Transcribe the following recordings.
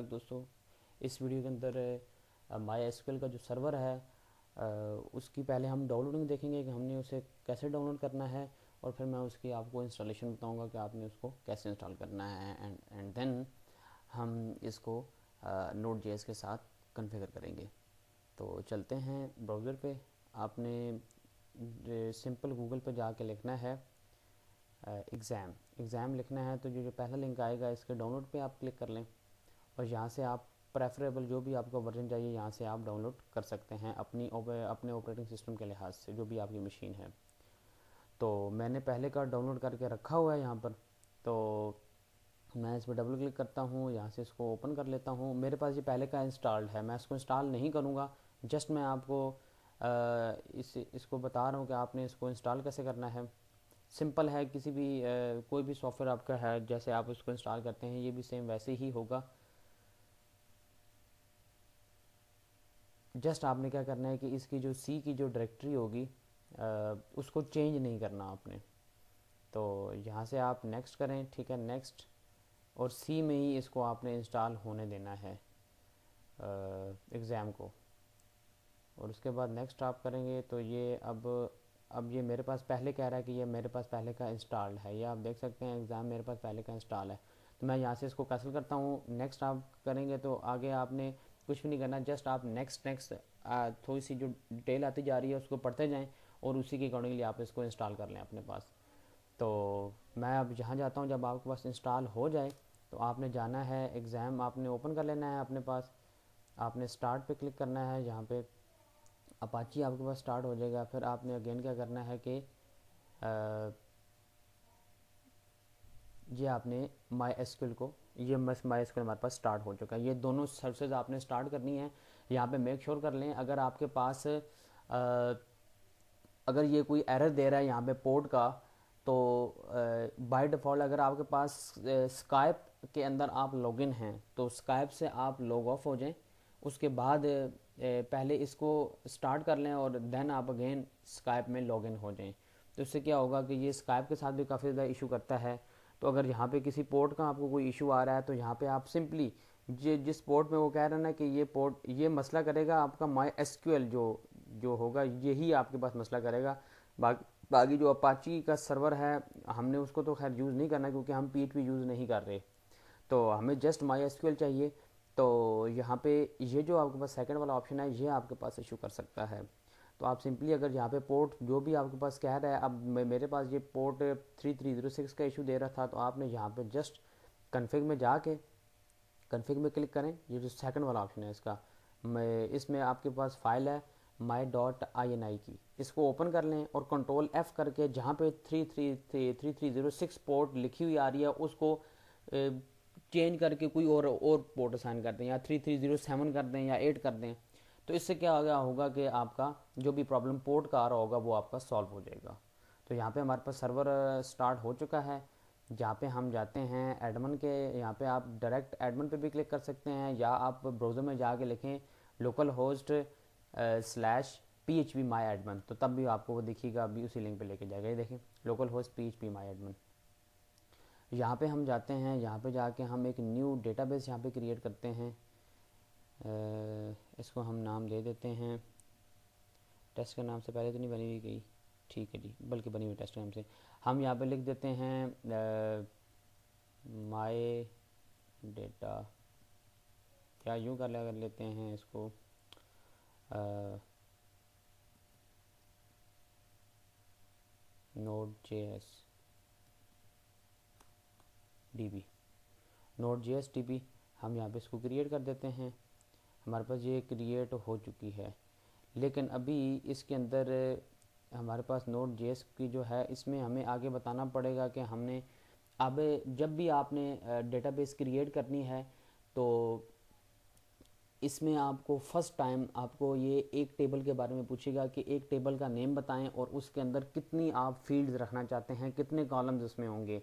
मुबारक दोस्तों। इस वीडियो के अंदर माई एसक्यूएल का जो सर्वर है उसकी पहले हम डाउनलोडिंग देखेंगे कि हमने उसे कैसे डाउनलोड करना है, और फिर मैं उसकी आपको इंस्टॉलेशन बताऊंगा कि आपने उसको कैसे इंस्टॉल करना है, एंड देन हम इसको नोड जेएस के साथ कॉन्फ़िगर करेंगे। तो चलते हैं ब्राउज़र पे। आपने सिंपल गूगल पे जाके लिखना है एग्ज़ाम लिखना है। तो जो पहला लिंक आएगा इसके डाउनलोड पे आप क्लिक कर लें, और यहाँ से आप प्रेफरेबल जो भी आपको वर्जन चाहिए यहाँ से आप डाउनलोड कर सकते हैं अपने ऑपरेटिंग सिस्टम के लिहाज से जो भी आपकी मशीन है। तो मैंने पहले का डाउनलोड करके रखा हुआ है यहाँ पर। तो मैं इस पर डबल क्लिक करता हूँ, यहाँ से इसको ओपन कर लेता हूँ। मेरे पास ये पहले का इंस्टॉल्ड है, मैं इसको इंस्टॉल नहीं करूँगा। जस्ट मैं आपको इसको बता रहा हूँ कि आपने इसको इंस्टॉल कैसे करना है। सिंपल है, किसी भी कोई भी सॉफ्टवेयर आपका है जैसे आप उसको इंस्टॉल करते हैं ये भी सेम वैसे ही होगा। जस्ट आपने क्या करना है कि इसकी जो सी की जो डायरेक्टरी होगी उसको चेंज नहीं करना आपने। तो यहाँ से आप नेक्स्ट करें, ठीक है, नेक्स्ट, और सी में ही इसको आपने इंस्टॉल होने देना है एग्ज़ाम को। और उसके बाद नेक्स्ट आप करेंगे तो ये अब ये मेरे पास पहले कह रहा है कि ये मेरे पास पहले का इंस्टॉल्ड है। ये आप देख सकते हैं एग्ज़ाम मेरे पास पहले का इंस्टॉल है। तो मैं यहाँ से इसको कैंसिल करता हूँ। नेक्स्ट आप करेंगे तो आगे आपने कुछ भी नहीं करना, जस्ट आप नेक्स्ट नेक्स्ट थोड़ी सी जो डिटेल आती जा रही है उसको पढ़ते जाएँ, और उसी के अकॉर्डिंगली आप इसको इंस्टॉल कर लें अपने पास। तो मैं अब जहाँ जाता हूँ, जब आपके पास इंस्टॉल हो जाए तो आपने जाना है एग्ज़ाम, आपने ओपन कर लेना है अपने पास। आपने स्टार्ट पे क्लिक करना है, यहाँ पे अपाची आपके पास स्टार्ट हो जाएगा। फिर आपने अगेन क्या करना है कि ये आपने माई एसक्यूएल को, ये माई एसक्यूएल हमारे पास स्टार्ट हो चुका है। ये दोनों सर्विसेज आपने स्टार्ट करनी है। यहाँ पे मेक श्योर कर लें अगर आपके पास अगर ये कोई एरर दे रहा है यहाँ पे पोर्ट का, तो बाय डिफ़ॉल्ट अगर आपके पास स्काइप के अंदर आप लॉगिन हैं तो स्काइप से आप लॉग ऑफ हो जाएं। उसके बाद पहले इसको स्टार्ट कर लें और देन आप अगेन स्काइप में लॉगिन हो जाएं। तो इससे क्या होगा कि ये स्काइप के साथ भी काफ़ी ज़्यादा इशू करता है। तो अगर यहाँ पे किसी पोर्ट का आपको कोई इशू आ रहा है तो यहाँ पे आप सिंपली जिस पोर्ट में वो कह रहे हैं ना कि ये पोर्ट ये मसला करेगा आपका माई एसक्यूएल जो जो होगा यही आपके पास मसला करेगा। बाकी जो अपाची का सर्वर है हमने उसको तो खैर यूज़ नहीं करना क्योंकि हम पीएचपी यूज़ नहीं कर रहे। तो हमें जस्ट माई एसक्यूएल चाहिए। तो यहाँ पे ये जो आपके पास सेकंड वाला ऑप्शन है ये आपके पास इशू कर सकता है। तो आप सिंपली अगर यहाँ पे पोर्ट जो भी आपके पास कह रहा है, अब मेरे पास ये पोर्ट 3306 का इशू दे रहा था, तो आपने यहाँ पे जस्ट कन्फिग में जाके कन्फिग में क्लिक करें। ये जो सेकंड वाला ऑप्शन है इसका, मैं इसमें आपके पास फाइल है my.ini की, इसको ओपन कर लें और कंट्रोल F करके जहाँ पे 3306 पोर्ट लिखी हुई आ रही है उसको चेंज करके कोई और पोर्ट असाइन कर दें, या 3307 कर दें या 8 कर दें। तो इससे क्या होगा कि आपका जो भी प्रॉब्लम पोर्ट का आ रहा होगा वो आपका सॉल्व हो जाएगा। तो यहाँ पे हमारे पास सर्वर स्टार्ट हो चुका है। जहाँ पे हम जाते हैं एडमिन के, यहाँ पे आप डायरेक्ट एडमिन पे भी क्लिक कर सकते हैं, या आप ब्राउज़र में जाके लिखें local host slash P H P माई एडमिन, तो तब भी आपको वो दिखेगा, अभी उसी लिंक पे लेके जाएगा। ये देखें local host P H P माई एडमिन। यहाँ पे हम जाते हैं, यहाँ पे जाके हम एक न्यू डेटाबेस यहाँ पे क्रिएट करते हैं। इसको हम नाम दे देते हैं, टेस्ट के नाम से पहले तो नहीं बनी हुई गई, ठीक है जी, बल्कि बनी हुई टेस्ट के नाम से। हम यहाँ पे लिख देते हैं माई डेटा, या यूँ कर लेते हैं इसको node J S D B, node J S D B. हम यहाँ पे इसको क्रिएट कर देते हैं। हमारे पास ये क्रिएट हो चुकी है, लेकिन अभी इसके अंदर हमारे पास नोड जे एस की जो है इसमें हमें आगे बताना पड़ेगा कि हमने अब जब भी आपने डेटाबेस क्रिएट करनी है तो इसमें आपको फ़र्स्ट टाइम आपको ये एक टेबल के बारे में पूछेगा कि एक टेबल का नेम बताएं और उसके अंदर कितनी आप फील्ड्स रखना चाहते हैं, कितने कॉलम्स उसमें होंगे।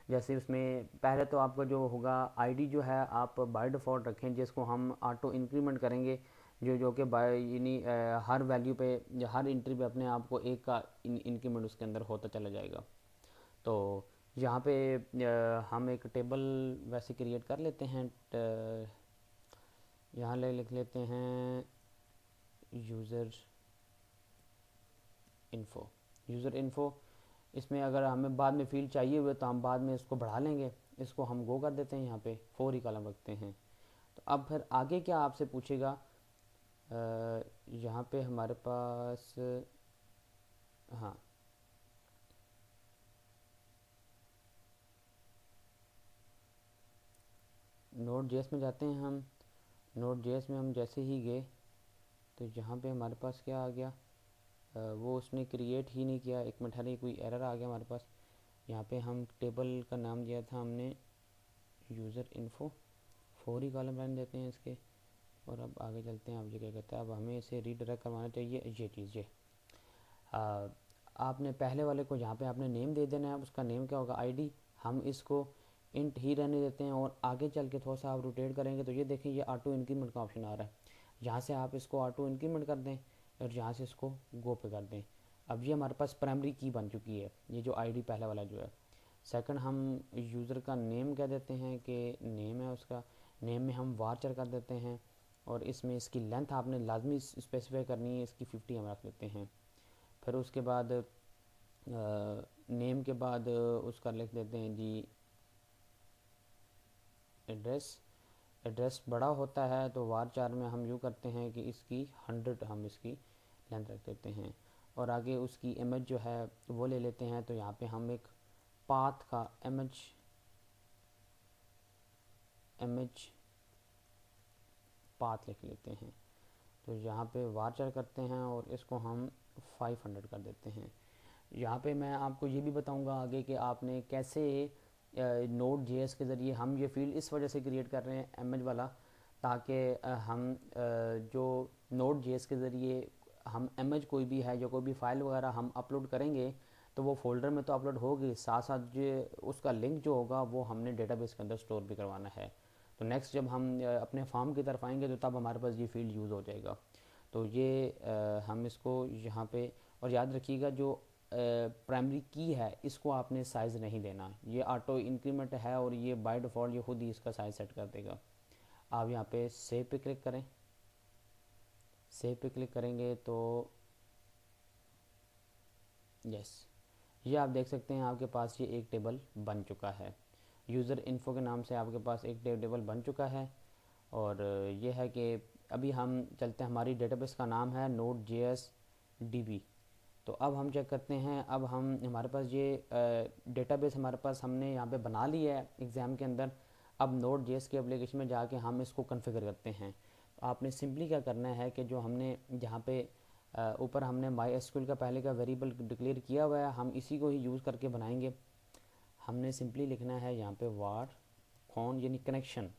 जैसे उसमें पहले तो आपका जो होगा आईडी जो है आप बाय डिफ़ॉल्ट रखें, जिसको हम ऑटो इंक्रीमेंट करेंगे, जो जो कि बाय यानी हर वैल्यू पे या हर एंट्री पे अपने आप को एक का इंक्रीमेंट उसके अंदर होता चला जाएगा। तो यहाँ पे हम एक टेबल वैसे क्रिएट कर लेते हैं। यहाँ लिख लेते हैं यूज़र इन्फो। यूज़र इन्फो, इसमें अगर हमें बाद में फील्ड चाहिए हुए तो हम बाद में इसको बढ़ा लेंगे। इसको हम गो कर देते हैं, यहाँ पे 4 ही कॉलम रखते हैं। तो अब फिर आगे क्या आपसे पूछेगा, यहाँ पे हमारे पास, हाँ, नोड जेएस में जाते हैं हम। नोड जेएस में हम जैसे ही गए तो यहाँ पे हमारे पास क्या आ गया, वो उसने क्रिएट ही नहीं किया। एक मिनट, हरी कोई एरर आ गया हमारे पास। यहाँ पे हम टेबल का नाम दिया था हमने यूज़र इन्फो, 4 ही कॉलम रहने देते हैं इसके। और अब आगे चलते हैं। अब ये क्या कहता है, अब हमें इसे रीडायरेक्ट करवाना चाहिए। ये चीज़ ये आपने पहले वाले को यहाँ पे आपने नेम दे देना है। उसका नेम क्या होगा, आईडी। हम इसको इंट ही रहने देते हैं और आगे चल के थोड़ा सा आप रोटेट करेंगे तो ये देखें, ये ऑटो इंक्रीमेंट का ऑप्शन आ रहा है। यहाँ से आप इसको ऑटो इंक्रीमेंट कर दें और यहाँ से इसको गो पे कर दें। अब ये हमारे पास प्राइमरी की बन चुकी है, ये जो आईडी पहले वाला जो है। सेकंड, हम यूज़र का नेम कह देते हैं कि नेम है उसका। नेम में हम वार्चर कर देते हैं और इसमें इसकी लेंथ आपने लाजमी स्पेसिफाई करनी है, इसकी 50 हम रख लेते हैं। फिर उसके बाद नेम के बाद उसका लिख देते हैं जी एड्रेस। एड्रेस बड़ा होता है तो वार चार में हम यूँ करते हैं कि इसकी 100 हम इसकी लेंथ रख देते हैं। और आगे उसकी इमेज जो है वो ले लेते हैं। तो यहाँ पे हम एक पाथ का इमेज पाथ लिख लेते हैं। तो यहाँ पे वार्चर करते हैं और इसको हम 500 कर देते हैं। यहाँ पे मैं आपको ये भी बताऊँगा आगे कि आपने कैसे नोड जेएस के ज़रिए, हम ये फील्ड इस वजह से क्रिएट कर रहे हैं एमएच वाला, ताकि हम जो नोड जेएस के ज़रिए हम एमएच कोई भी है, जो कोई भी फाइल वगैरह हम अपलोड करेंगे तो वो फोल्डर में तो अपलोड होगी, साथ साथ जो उसका लिंक जो होगा वो हमने डेटाबेस के अंदर स्टोर भी करवाना है। तो नेक्स्ट जब हम अपने फार्म की तरफ आएंगे तो तब हमारे पास ये फील्ड यूज़ हो जाएगा। तो ये हम इसको यहाँ पे, और याद रखिएगा जो प्राइमरी की है इसको आपने साइज़ नहीं देना, ये ऑटो इंक्रीमेंट है और ये बाय डिफ़ॉल्ट ये खुद ही इसका साइज़ सेट कर देगा। आप यहाँ पे सेव पे क्लिक करें। सेव पे क्लिक करेंगे तो यस, ये आप देख सकते हैं आपके पास ये एक टेबल बन चुका है। यूज़र इन्फो के नाम से आपके पास एक टेबल बन चुका है। और ये है कि अभी हम चलते हैं, हमारी डेटाबेस का नाम है नोड जेएस डीबी। तो अब हम चेक करते हैं, अब हम हमारे पास ये डेटाबेस हमारे पास हमने यहाँ पे बना ली है एग्ज़ाम के अंदर। अब नोड जेएस के एप्लीकेशन में जाके हम इसको कॉन्फ़िगर करते हैं। तो आपने सिंपली क्या करना है कि जो हमने यहाँ पे ऊपर हमने माई एसक्यूएल का पहले का वेरिएबल डिक्लेयर किया हुआ है, हम इसी को ही यूज़ करके बनाएंगे। हमने सिंपली लिखना है यहाँ पे वार कौन यानी connection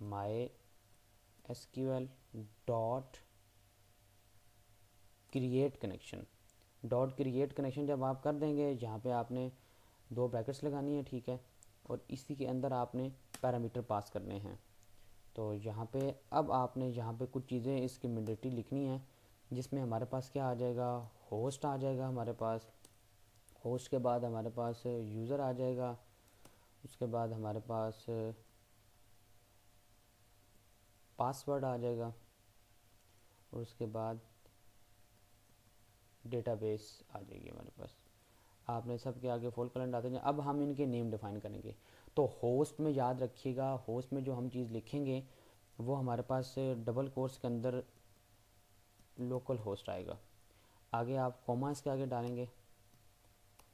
my SQL dot create connection. Dot create connection जब आप कर देंगे, यहाँ पे आपने 2 ब्रैकेट्स लगानी है, ठीक है। और इसी के अंदर आपने पैरामीटर पास करने हैं। तो यहाँ पे अब आपने यहाँ पे कुछ चीज़ें इसकी मैंडेटरी लिखनी है, जिसमें हमारे पास क्या आ जाएगा, होस्ट आ जाएगा हमारे पास। होस्ट के बाद हमारे पास यूज़र आ जाएगा। उसके बाद हमारे पास पासवर्ड आ जाएगा। और उसके बाद डेटाबेस आ जाएगी हमारे पास। आपने सबके आगे फुल कलेंडर आते हैं। अब हम इनके नेम डिफ़ाइन करेंगे। तो होस्ट में याद रखिएगा, होस्ट में जो हम चीज़ लिखेंगे वो हमारे पास डबल कोर्स के अंदर लोकल होस्ट आएगा। आगे आप कॉमा इसके आगे डालेंगे।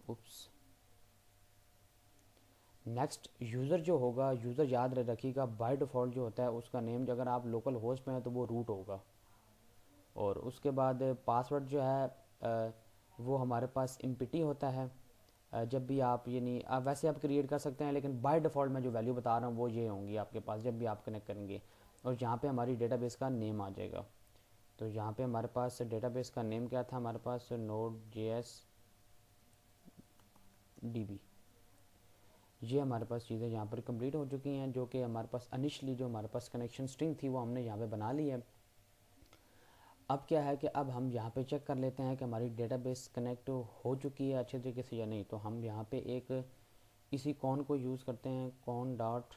उप्स। नेक्स्ट यूज़र जो होगा, यूज़र याद रखिएगा बाय डिफ़ॉल्ट जो होता है उसका नेम, जो अगर आप लोकल होस्ट में हैं तो वो रूट होगा। और उसके बाद पासवर्ड जो है वो हमारे पास एम्प्टी होता है। जब भी आप यानी वैसे आप क्रिएट कर सकते हैं, लेकिन बाय डिफ़ॉल्ट मैं जो वैल्यू बता रहा हूँ वो ये होंगी आपके पास जब भी आप कनेक्ट करेंगे। और यहाँ पे हमारी डेटाबेस का नेम आ जाएगा। तो यहाँ पे हमारे पास डेटाबेस का नेम क्या था, हमारे पास नोड जेएस डीबी। ये हमारे पास चीज़ें यहाँ पर कंप्लीट हो चुकी हैं, जो कि हमारे पास इनिशियली जो हमारे पास कनेक्शन स्ट्रिंग थी वो हमने यहाँ पे बना ली है। अब क्या है कि अब हम यहाँ पे चेक कर लेते हैं कि हमारी डेटाबेस कनेक्ट हो चुकी है अच्छे तरीके से या नहीं। तो हम यहाँ पे एक इसी कॉन को यूज़ करते हैं, cone dot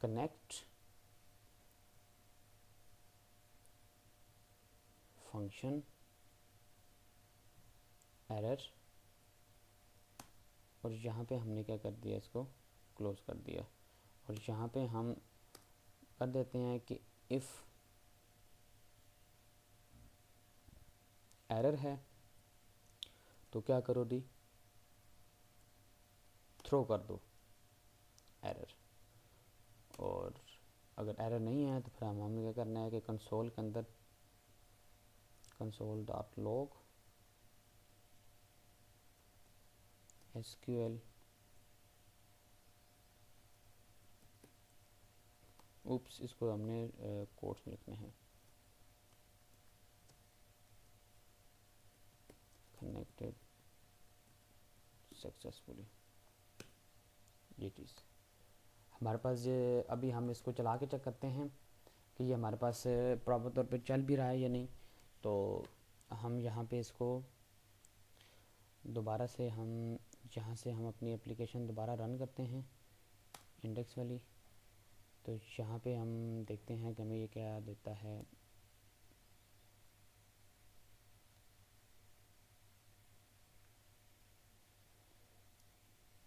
connect function error, और यहाँ पे हमने क्या कर दिया, इसको क्लोज कर दिया। और यहाँ पे हम कर देते हैं कि इफ़ एरर है तो क्या करो दी, थ्रो कर दो एरर। और अगर एरर नहीं है तो फिर हमें क्या करना है कि कंसोल के अंदर console.log SQL उप्स, इसको हमने कोट्स में लिखने हैं, कनेक्टेड सक्सेसफुली। ये चीज़ हमारे पास ये, अभी हम इसको चला के चेक करते हैं कि ये हमारे पास प्रॉपर तौर पे चल भी रहा है या नहीं। तो हम यहाँ पे इसको दोबारा से हम यहाँ से हम अपनी एप्लीकेशन दोबारा रन करते हैं इंडेक्स वाली। तो यहाँ पे हम देखते हैं कि हमें ये क्या देता है।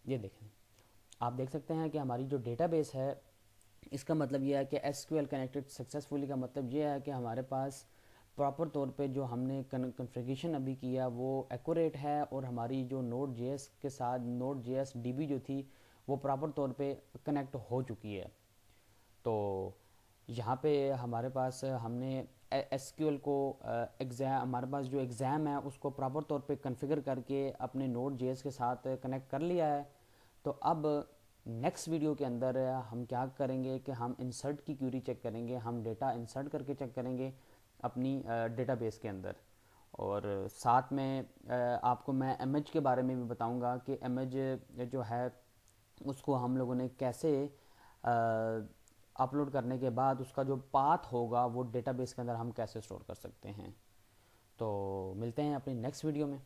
ये देखें, आप देख सकते हैं कि हमारी जो डेटाबेस है, इसका मतलब ये है कि SQL कनेक्टेड सक्सेसफुली का मतलब ये है कि हमारे पास प्रॉपर तौर पे जो हमने कन्फिग्रेशन अभी किया वो एक्यूरेट है, और हमारी जो Node.js के साथ Node.js DB जो थी वो प्रॉपर तौर पे कनेक्ट हो चुकी है। तो यहाँ पे हमारे पास हमने SQL को एग्ज़ाम, हमारे पास जो एग्ज़ाम है उसको प्रॉपर तौर पे कॉन्फ़िगर करके अपने Node.js के साथ कनेक्ट कर लिया है। तो अब नेक्स्ट वीडियो के अंदर हम क्या करेंगे कि हम इंसर्ट की क्यूरी चेक करेंगे, हम डेटा इंसर्ट करके चेक करेंगे अपनी डेटाबेस के अंदर। और साथ में आपको मैं इमेज के बारे में भी बताऊंगा कि इमेज जो है उसको हम लोगों ने कैसे अपलोड करने के बाद उसका जो पाथ होगा वो डेटाबेस के अंदर हम कैसे स्टोर कर सकते हैं। तो मिलते हैं अपनी नेक्स्ट वीडियो में।